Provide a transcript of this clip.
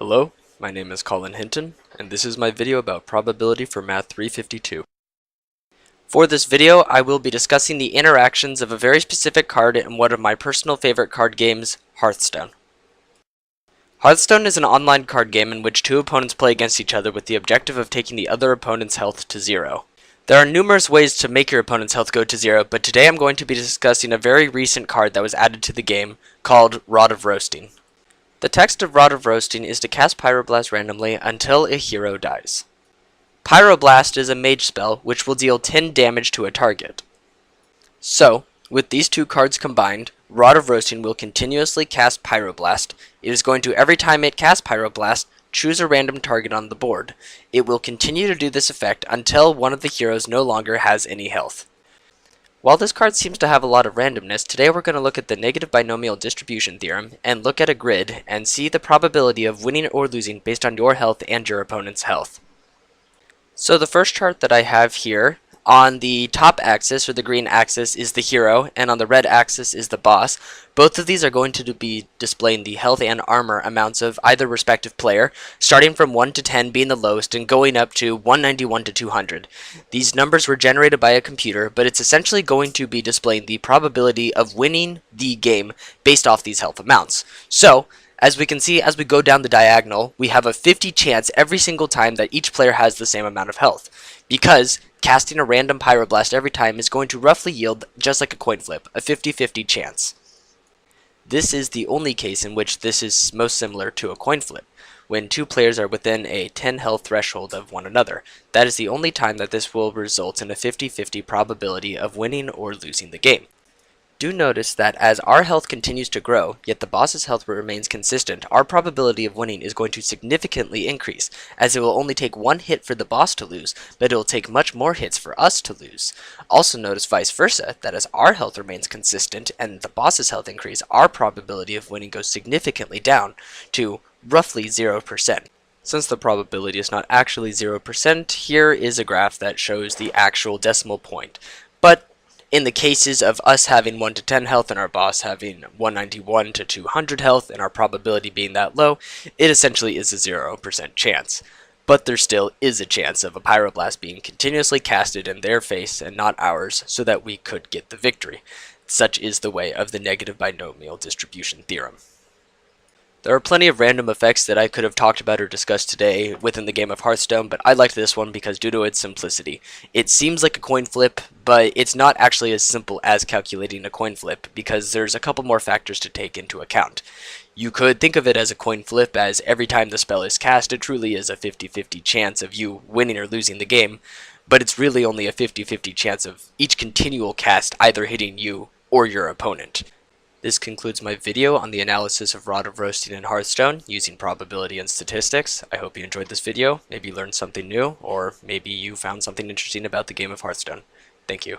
Hello, my name is Colin Hinton, and this is my video about probability for Math 352. For this video, I will be discussing the interactions of a very specific card in one of my personal favorite card games, Hearthstone. Hearthstone is an online card game in which two opponents play against each other with the objective of taking the other opponent's health to zero. There are numerous ways to make your opponent's health go to zero, but today I'm going to be discussing a very recent card that was added to the game called Rod of Roasting. The text of Rod of Roasting is to cast Pyroblast randomly until a hero dies. Pyroblast is a mage spell which will deal 10 damage to a target. So, with these two cards combined, Rod of Roasting will continuously cast Pyroblast. It is going to, every time it casts Pyroblast, choose a random target on the board. It will continue to do this effect until one of the heroes no longer has any health. While this card seems to have a lot of randomness, today we're going to look at the negative binomial distribution theorem and look at a grid and see the probability of winning or losing based on your health and your opponent's health. So the first chart that I have here, on the top axis, or the green axis, is the hero, and on the red axis is the boss. Both of these are going to be displaying the health and armor amounts of either respective player, starting from 1 to 10 being the lowest and going up to 191 to 200. These numbers were generated by a computer, but it's essentially going to be displaying the probability of winning the game based off these health amounts. So, as we can see, as we go down the diagonal, we have a 50 chance every single time that each player has the same amount of health, because casting a random Pyroblast every time is going to roughly yield, just like a coin flip, a 50-50 chance. This is the only case in which this is most similar to a coin flip, when two players are within a 10 health threshold of one another. That is the only time that this will result in a 50-50 probability of winning or losing the game. Do notice that as our health continues to grow, yet the boss's health remains consistent, our probability of winning is going to significantly increase, as it will only take one hit for the boss to lose, but it will take much more hits for us to lose. Also notice vice versa, that as our health remains consistent and the boss's health increase, our probability of winning goes significantly down to roughly 0%. Since the probability is not actually 0%, here is a graph that shows the actual decimal point. But in the cases of us having 1 to 10 health and our boss having 191 to 200 health and our probability being that low, it essentially is a 0% chance. But there still is a chance of a Pyroblast being continuously casted in their face and not ours, so that we could get the victory. Such is the way of the negative binomial distribution theorem. There are plenty of random effects that I could have talked about or discussed today within the game of Hearthstone, but I liked this one because due to its simplicity. It seems like a coin flip, but it's not actually as simple as calculating a coin flip, because there's a couple more factors to take into account. You could think of it as a coin flip, as every time the spell is cast, it truly is a 50-50 chance of you winning or losing the game, but it's really only a 50-50 chance of each continual cast either hitting you or your opponent. This concludes my video on the analysis of Rod of Roasting in Hearthstone using probability and statistics. I hope you enjoyed this video, maybe learned something new, or maybe you found something interesting about the game of Hearthstone. Thank you.